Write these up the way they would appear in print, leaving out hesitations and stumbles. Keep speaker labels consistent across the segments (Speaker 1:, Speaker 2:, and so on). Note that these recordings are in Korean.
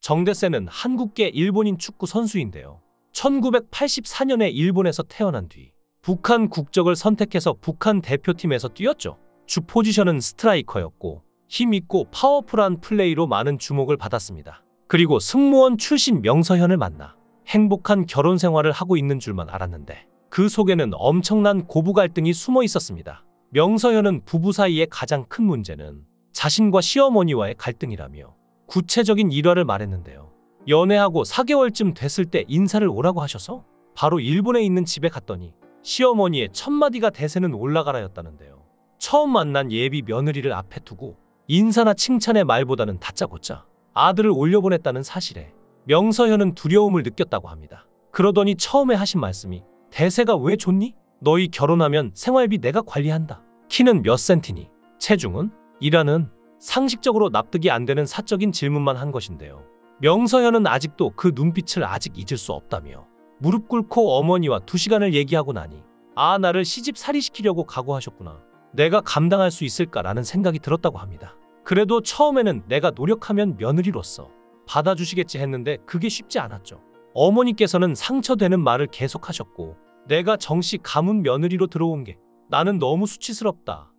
Speaker 1: 정대세는 한국계 일본인 축구 선수인데요. 1984년에 일본에서 태어난 뒤 북한 국적을 선택해서 북한 대표팀에서 뛰었죠. 주 포지션은 스트라이커였고 힘있고 파워풀한 플레이로 많은 주목을 받았습니다. 그리고 승무원 출신 명서현을 만나 행복한 결혼 생활을 하고 있는 줄만 알았는데 그 속에는 엄청난 고부 갈등이 숨어 있었습니다. 명서현은 부부 사이의 가장 큰 문제는 자신과 시어머니와의 갈등이라며 구체적인 일화를 말했는데요. 연애하고 4개월쯤 됐을 때 인사를 오라고 하셔서 바로 일본에 있는 집에 갔더니 시어머니의 첫마디가 대세는 올라가라였다는데요. 처음 만난 예비 며느리를 앞에 두고 인사나 칭찬의 말보다는 다짜고짜 아들을 올려보냈다는 사실에 명서현은 두려움을 느꼈다고 합니다. 그러더니 처음에 하신 말씀이 대세가 왜 좋니? 너희 결혼하면 생활비 내가 관리한다. 키는 몇 센티니? 체중은? 이라는 상식적으로 납득이 안 되는 사적인 질문만 한 것인데요. 명서현은 아직도 그 눈빛을 아직 잊을 수 없다며 무릎 꿇고 어머니와 2시간을 얘기하고 나니 아, 나를 시집살이시키려고 각오하셨구나. 내가 감당할 수 있을까라는 생각이 들었다고 합니다. 그래도 처음에는 내가 노력하면 며느리로서 받아주시겠지 했는데 그게 쉽지 않았죠. 어머니께서는 상처되는 말을 계속하셨고 내가 정시 가문 며느리로 들어온 게 나는 너무 수치스럽다.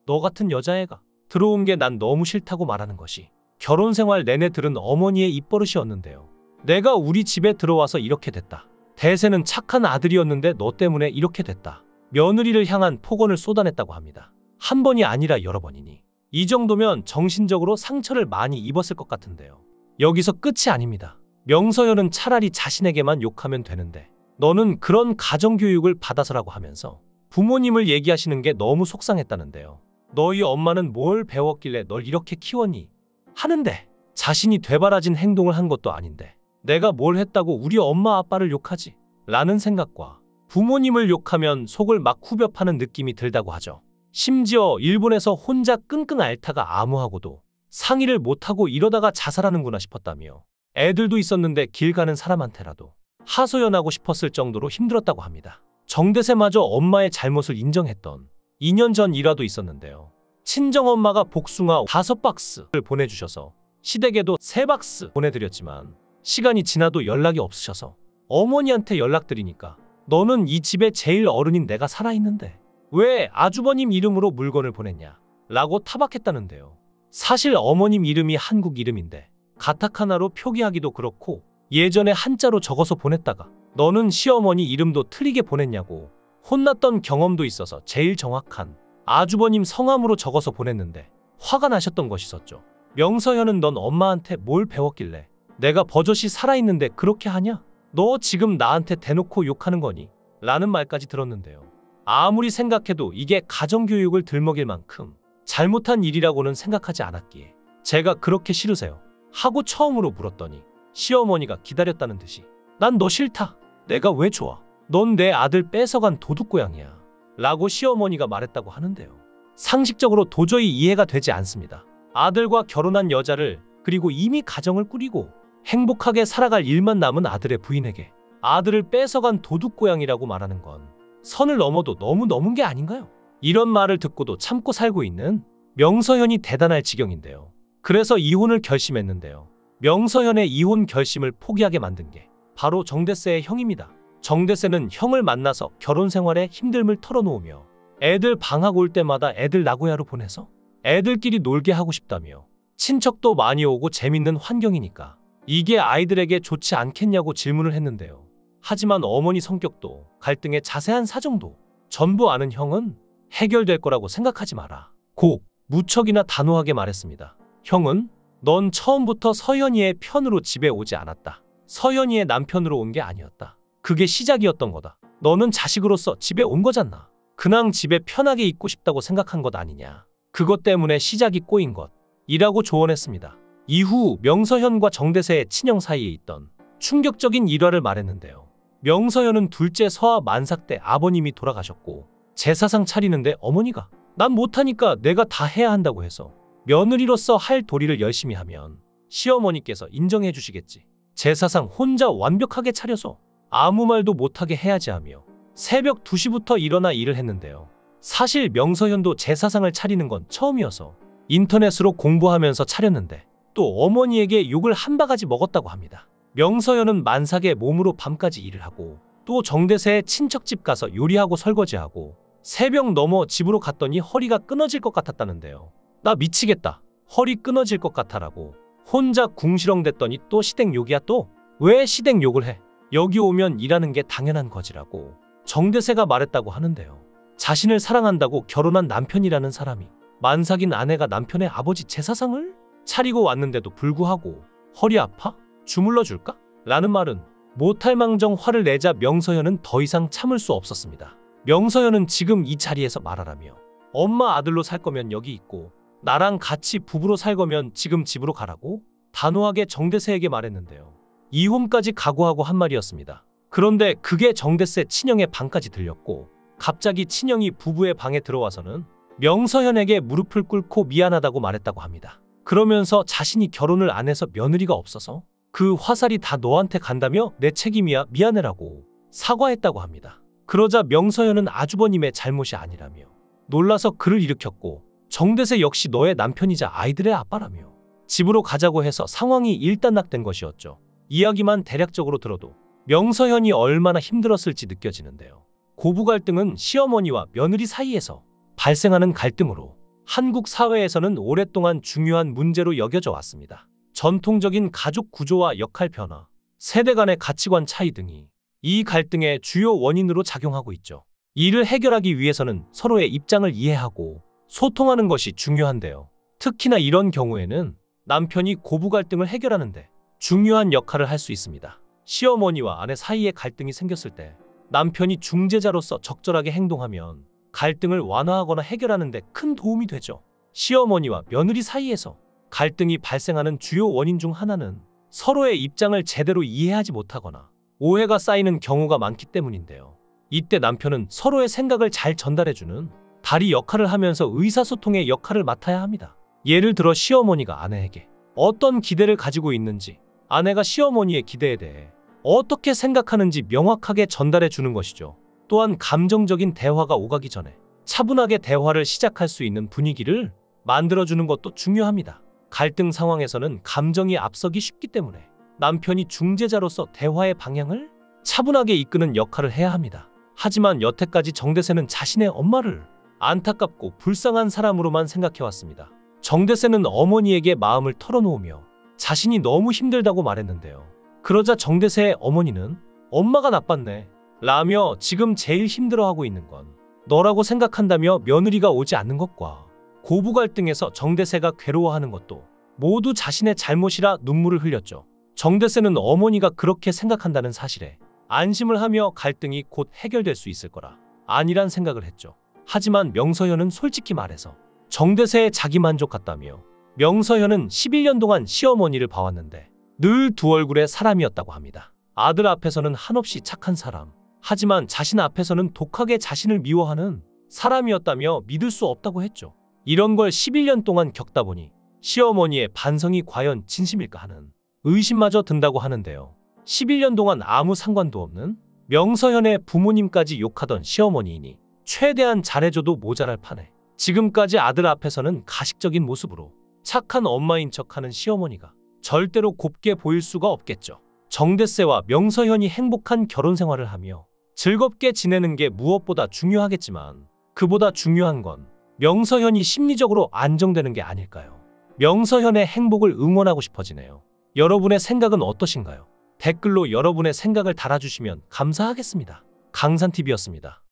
Speaker 1: 너 같은 여자애가 들어온 게 난 너무 싫다고 말하는 것이 결혼 생활 내내 들은 어머니의 입버릇이었는데요. 내가 우리 집에 들어와서 이렇게 됐다. 대세는 착한 아들이었는데 너 때문에 이렇게 됐다. 며느리를 향한 폭언을 쏟아냈다고 합니다. 한 번이 아니라 여러 번이니 이 정도면 정신적으로 상처를 많이 입었을 것 같은데요. 여기서 끝이 아닙니다. 명서현은 차라리 자신에게만 욕하면 되는데 너는 그런 가정교육을 받아서라고 하면서 부모님을 얘기하시는 게 너무 속상했다는데요. 너희 엄마는 뭘 배웠길래 널 이렇게 키웠니? 하는데 자신이 되바라진 행동을 한 것도 아닌데 내가 뭘 했다고 우리 엄마 아빠를 욕하지? 라는 생각과 부모님을 욕하면 속을 막 후벼 파는 느낌이 들다고 하죠. 심지어 일본에서 혼자 끙끙 앓다가 아무하고도 상의를 못하고 이러다가 자살하는구나 싶었다며 애들도 있었는데 길 가는 사람한테라도 하소연하고 싶었을 정도로 힘들었다고 합니다. 정대세마저 엄마의 잘못을 인정했던 2년 전 일화도 있었는데요. 친정엄마가 복숭아 5박스를 보내주셔서 시댁에도 3박스 보내드렸지만 시간이 지나도 연락이 없으셔서 어머니한테 연락드리니까 너는 이 집에 제일 어른인 내가 살아있는데 왜 아주버님 이름으로 물건을 보냈냐? 라고 타박했다는데요. 사실 어머님 이름이 한국 이름인데 가타카나로 표기하기도 그렇고 예전에 한자로 적어서 보냈다가 너는 시어머니 이름도 틀리게 보냈냐고 혼났던 경험도 있어서 제일 정확한 아주버님 성함으로 적어서 보냈는데 화가 나셨던 것이었죠. 명서현은 넌 엄마한테 뭘 배웠길래 내가 버젓이 살아있는데 그렇게 하냐? 너 지금 나한테 대놓고 욕하는 거니? 라는 말까지 들었는데요. 아무리 생각해도 이게 가정교육을 들먹일 만큼 잘못한 일이라고는 생각하지 않았기에 제가 그렇게 싫으세요? 하고 처음으로 물었더니 시어머니가 기다렸다는 듯이 난 너 싫다. 내가 왜 좋아? 넌 내 아들 뺏어간 도둑고양이야. 라고 시어머니가 말했다고 하는데요. 상식적으로 도저히 이해가 되지 않습니다. 아들과 결혼한 여자를 그리고 이미 가정을 꾸리고 행복하게 살아갈 일만 남은 아들의 부인에게 아들을 뺏어간 도둑고양이라고 말하는 건 선을 넘어도 너무 넘은 게 아닌가요? 이런 말을 듣고도 참고 살고 있는 명서현이 대단할 지경인데요. 그래서 이혼을 결심했는데요. 명서현의 이혼 결심을 포기하게 만든 게 바로 정대세의 형입니다. 정대세는 형을 만나서 결혼 생활에 힘듦을 털어놓으며 애들 방학 올 때마다 애들 나고야로 보내서 애들끼리 놀게 하고 싶다며 친척도 많이 오고 재밌는 환경이니까 이게 아이들에게 좋지 않겠냐고 질문을 했는데요. 하지만 어머니 성격도 갈등의 자세한 사정도 전부 아는 형은 해결될 거라고 생각하지 마라. 고 무척이나 단호하게 말했습니다. 형은 넌 처음부터 서현이의 편으로 집에 오지 않았다. 서현이의 남편으로 온 게 아니었다. 그게 시작이었던 거다. 너는 자식으로서 집에 온 거잖아. 그냥 집에 편하게 있고 싶다고 생각한 것 아니냐. 그것 때문에 시작이 꼬인 것. 이라고 조언했습니다. 이후 명서현과 정대세의 친형 사이에 있던 충격적인 일화를 말했는데요. 명서현은 둘째 서아 만삭 때 아버님이 돌아가셨고 제사상 차리는데 어머니가 난 못하니까 내가 다 해야 한다고 해서 며느리로서 할 도리를 열심히 하면 시어머니께서 인정해 주시겠지. 제사상 혼자 완벽하게 차려서 아무 말도 못하게 해야지 하며 새벽 2시부터 일어나 일을 했는데요. 사실 명서현도 제사상을 차리는 건 처음이어서 인터넷으로 공부하면서 차렸는데 또 어머니에게 욕을 한 바가지 먹었다고 합니다. 명서현은 만삭의 몸으로 밤까지 일을 하고 또 정대세의 친척집 가서 요리하고 설거지하고 새벽 넘어 집으로 갔더니 허리가 끊어질 것 같았다는데요. 나 미치겠다. 허리 끊어질 것 같아라고 혼자 궁시렁댔더니 또 시댁 욕이야 또? 왜 시댁 욕을 해? 여기 오면 일하는 게 당연한 거지라고 정대세가 말했다고 하는데요. 자신을 사랑한다고 결혼한 남편이라는 사람이 만삭인 아내가 남편의 아버지 제사상을 차리고 왔는데도 불구하고 허리 아파? 주물러 줄까? 라는 말은 못할망정 화를 내자 명서현은 더 이상 참을 수 없었습니다. 명서현은 지금 이 자리에서 말하라며 엄마 아들로 살 거면 여기 있고 나랑 같이 부부로 살 거면 지금 집으로 가라고 단호하게 정대세에게 말했는데요. 이혼까지 각오하고 한 말이었습니다. 그런데 그게 정대세 친형의 방까지 들렸고 갑자기 친형이 부부의 방에 들어와서는 명서현에게 무릎을 꿇고 미안하다고 말했다고 합니다. 그러면서 자신이 결혼을 안 해서 며느리가 없어서 그 화살이 다 너한테 간다며 내 책임이야 미안해라고 사과했다고 합니다. 그러자 명서현은 아주버님의 잘못이 아니라며 놀라서 글을 일으켰고 정대세 역시 너의 남편이자 아이들의 아빠라며 집으로 가자고 해서 상황이 일단락된 것이었죠. 이야기만 대략적으로 들어도 명서현이 얼마나 힘들었을지 느껴지는데요. 고부 갈등은 시어머니와 며느리 사이에서 발생하는 갈등으로 한국 사회에서는 오랫동안 중요한 문제로 여겨져 왔습니다. 전통적인 가족 구조와 역할 변화, 세대 간의 가치관 차이 등이 이 갈등의 주요 원인으로 작용하고 있죠. 이를 해결하기 위해서는 서로의 입장을 이해하고 소통하는 것이 중요한데요. 특히나 이런 경우에는 남편이 고부 갈등을 해결하는데 중요한 역할을 할 수 있습니다. 시어머니와 아내 사이에 갈등이 생겼을 때 남편이 중재자로서 적절하게 행동하면 갈등을 완화하거나 해결하는 데 큰 도움이 되죠. 시어머니와 며느리 사이에서 갈등이 발생하는 주요 원인 중 하나는 서로의 입장을 제대로 이해하지 못하거나 오해가 쌓이는 경우가 많기 때문인데요. 이때 남편은 서로의 생각을 잘 전달해주는 다리 역할을 하면서 의사소통의 역할을 맡아야 합니다. 예를 들어 시어머니가 아내에게 어떤 기대를 가지고 있는지, 아내가 시어머니의 기대에 대해 어떻게 생각하는지 명확하게 전달해 주는 것이죠. 또한 감정적인 대화가 오가기 전에 차분하게 대화를 시작할 수 있는 분위기를 만들어주는 것도 중요합니다. 갈등 상황에서는 감정이 앞서기 쉽기 때문에 남편이 중재자로서 대화의 방향을 차분하게 이끄는 역할을 해야 합니다. 하지만 여태까지 정대세는 자신의 엄마를 안타깝고 불쌍한 사람으로만 생각해왔습니다. 정대세는 어머니에게 마음을 털어놓으며 자신이 너무 힘들다고 말했는데요. 그러자 정대세의 어머니는 엄마가 나빴네 라며 지금 제일 힘들어하고 있는 건 너라고 생각한다며 며느리가 오지 않는 것과 고부 갈등에서 정대세가 괴로워하는 것도 모두 자신의 잘못이라 눈물을 흘렸죠. 정대세는 어머니가 그렇게 생각한다는 사실에 안심을 하며 갈등이 곧 해결될 수 있을 거라 아니란 생각을 했죠. 하지만 명서현은 솔직히 말해서 정대세에 자기만족 같다며 명서현은 11년 동안 시어머니를 봐왔는데 늘 두 얼굴의 사람이었다고 합니다. 아들 앞에서는 한없이 착한 사람, 하지만 자신 앞에서는 독하게 자신을 미워하는 사람이었다며 믿을 수 없다고 했죠. 이런 걸 11년 동안 겪다 보니 시어머니의 반성이 과연 진심일까 하는 의심마저 든다고 하는데요. 11년 동안 아무 상관도 없는 명서현의 부모님까지 욕하던 시어머니이니 최대한 잘해줘도 모자랄 판에 지금까지 아들 앞에서는 가식적인 모습으로 착한 엄마인 척하는 시어머니가 절대로 곱게 보일 수가 없겠죠. 정대세와 명서현이 행복한 결혼 생활을 하며 즐겁게 지내는 게 무엇보다 중요하겠지만 그보다 중요한 건 명서현이 심리적으로 안정되는 게 아닐까요? 명서현의 행복을 응원하고 싶어지네요. 여러분의 생각은 어떠신가요? 댓글로 여러분의 생각을 달아주시면 감사하겠습니다. 강산TV였습니다.